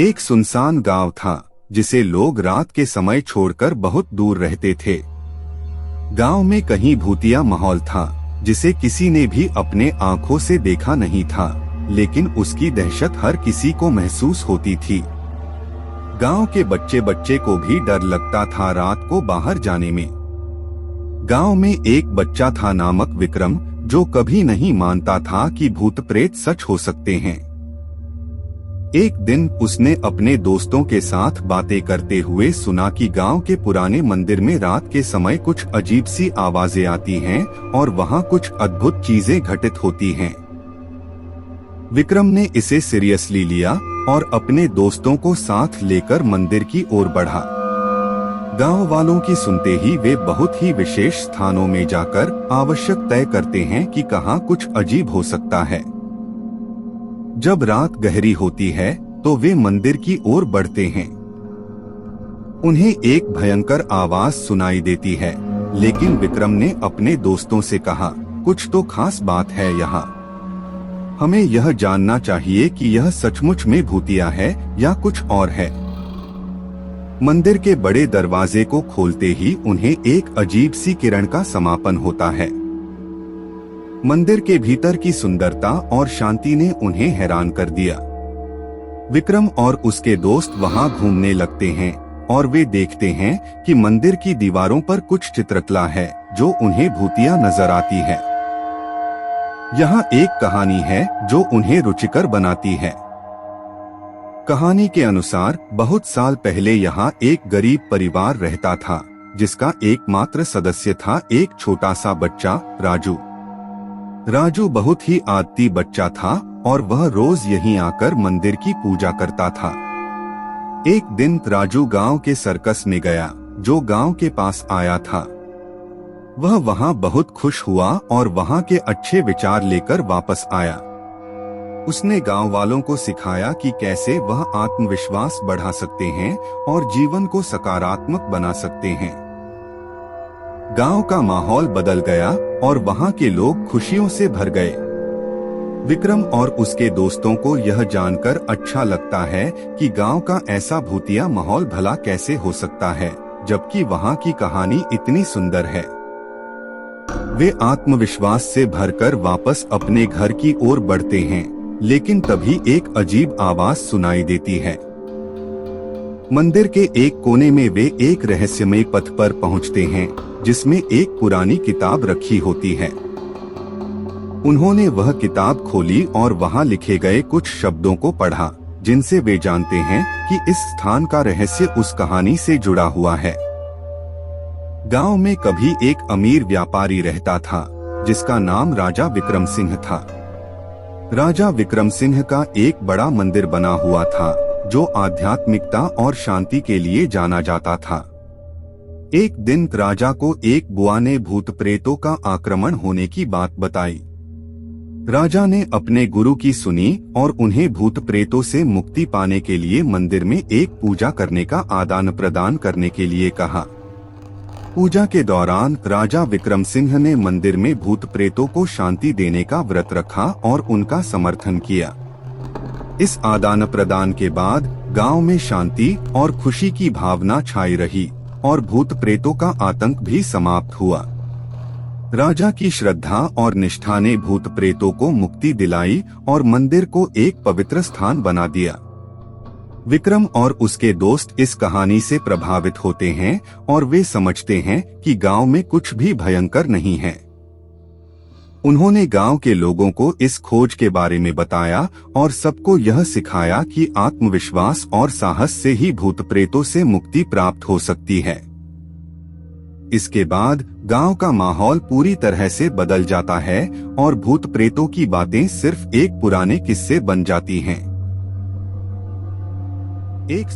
एक सुनसान गांव था जिसे लोग रात के समय छोड़कर बहुत दूर रहते थे। गांव में कहीं भूतिया माहौल था जिसे किसी ने भी अपने आंखों से देखा नहीं था, लेकिन उसकी दहशत हर किसी को महसूस होती थी। गांव के बच्चे बच्चे को भी डर लगता था रात को बाहर जाने में। गांव में एक बच्चा था नामक विक्रम, जो कभी नहीं मानता था कि भूत प्रेत सच हो सकते हैं। एक दिन उसने अपने दोस्तों के साथ बातें करते हुए सुना कि गांव के पुराने मंदिर में रात के समय कुछ अजीब सी आवाजें आती हैं और वहां कुछ अद्भुत चीजें घटित होती हैं। विक्रम ने इसे सीरियसली लिया और अपने दोस्तों को साथ लेकर मंदिर की ओर बढ़ा। गांव वालों की सुनते ही वे बहुत ही विशेष स्थानों में जाकर आवश्यक तय करते हैं कि कहां कुछ अजीब हो सकता है। जब रात गहरी होती है तो वे मंदिर की ओर बढ़ते हैं। उन्हें एक भयंकर आवाज सुनाई देती है, लेकिन विक्रम ने अपने दोस्तों से कहा, कुछ तो खास बात है यहाँ। हमें यह जानना चाहिए कि यह सचमुच में भूतिया है या कुछ और है। मंदिर के बड़े दरवाजे को खोलते ही उन्हें एक अजीब सी किरण का समापन होता है। मंदिर के भीतर की सुंदरता और शांति ने उन्हें हैरान कर दिया। विक्रम और उसके दोस्त वहां घूमने लगते हैं और वे देखते हैं कि मंदिर की दीवारों पर कुछ चित्रकला है जो उन्हें भूतिया नजर आती है। यहाँ एक कहानी है जो उन्हें रुचिकर बनाती है। कहानी के अनुसार बहुत साल पहले यहाँ एक गरीब परिवार रहता था, जिसका एकमात्र सदस्य था एक छोटा सा बच्चा राजू। राजू बहुत ही आदती बच्चा था और वह रोज यहीं आकर मंदिर की पूजा करता था। एक दिन राजू गांव के सर्कस में गया, जो गांव के पास आया था। वह वहां बहुत खुश हुआ और वहां के अच्छे विचार लेकर वापस आया। उसने गांव वालों को सिखाया कि कैसे वह आत्मविश्वास बढ़ा सकते हैं और जीवन को सकारात्मक बना सकते हैं। गांव का माहौल बदल गया और वहां के लोग खुशियों से भर गए। विक्रम और उसके दोस्तों को यह जानकर अच्छा लगता है कि गांव का ऐसा भूतिया माहौल भला कैसे हो सकता है, जबकि वहां की कहानी इतनी सुंदर है। वे आत्मविश्वास से भरकर वापस अपने घर की ओर बढ़ते हैं, लेकिन तभी एक अजीब आवाज सुनाई देती है। मंदिर के एक कोने में वे एक रहस्यमय पथ पर पहुंचते हैं, जिसमें एक पुरानी किताब रखी होती है। उन्होंने वह किताब खोली और वहां लिखे गए कुछ शब्दों को पढ़ा, जिनसे वे जानते हैं कि इस स्थान का रहस्य उस कहानी से जुड़ा हुआ है। गांव में कभी एक अमीर व्यापारी रहता था, जिसका नाम राजा विक्रम सिंह था। राजा विक्रम सिंह का एक बड़ा मंदिर बना हुआ था, जो आध्यात्मिकता और शांति के लिए जाना जाता था। एक दिन राजा को एक बुआ ने भूत प्रेतों का आक्रमण होने की बात बताई। राजा ने अपने गुरु की सुनी और उन्हें भूत प्रेतों से मुक्ति पाने के लिए मंदिर में एक पूजा करने का आदान प्रदान करने के लिए कहा। पूजा के दौरान राजा विक्रम सिंह ने मंदिर में भूत प्रेतों को शांति देने का व्रत रखा और उनका समर्थन किया। इस आदान प्रदान के बाद गांव में शांति और खुशी की भावना छाई रही और भूत प्रेतों का आतंक भी समाप्त हुआ। राजा की श्रद्धा और निष्ठा ने भूत प्रेतों को मुक्ति दिलाई और मंदिर को एक पवित्र स्थान बना दिया। विक्रम और उसके दोस्त इस कहानी से प्रभावित होते हैं और वे समझते हैं कि गांव में कुछ भी भयंकर नहीं है। उन्होंने गांव के लोगों को इस खोज के बारे में बताया और सबको यह सिखाया कि आत्मविश्वास और साहस से ही भूत प्रेतों से मुक्ति प्राप्त हो सकती है। इसके बाद गांव का माहौल पूरी तरह से बदल जाता है और भूत प्रेतों की बातें सिर्फ एक पुराने किस्से बन जाती हैं। एक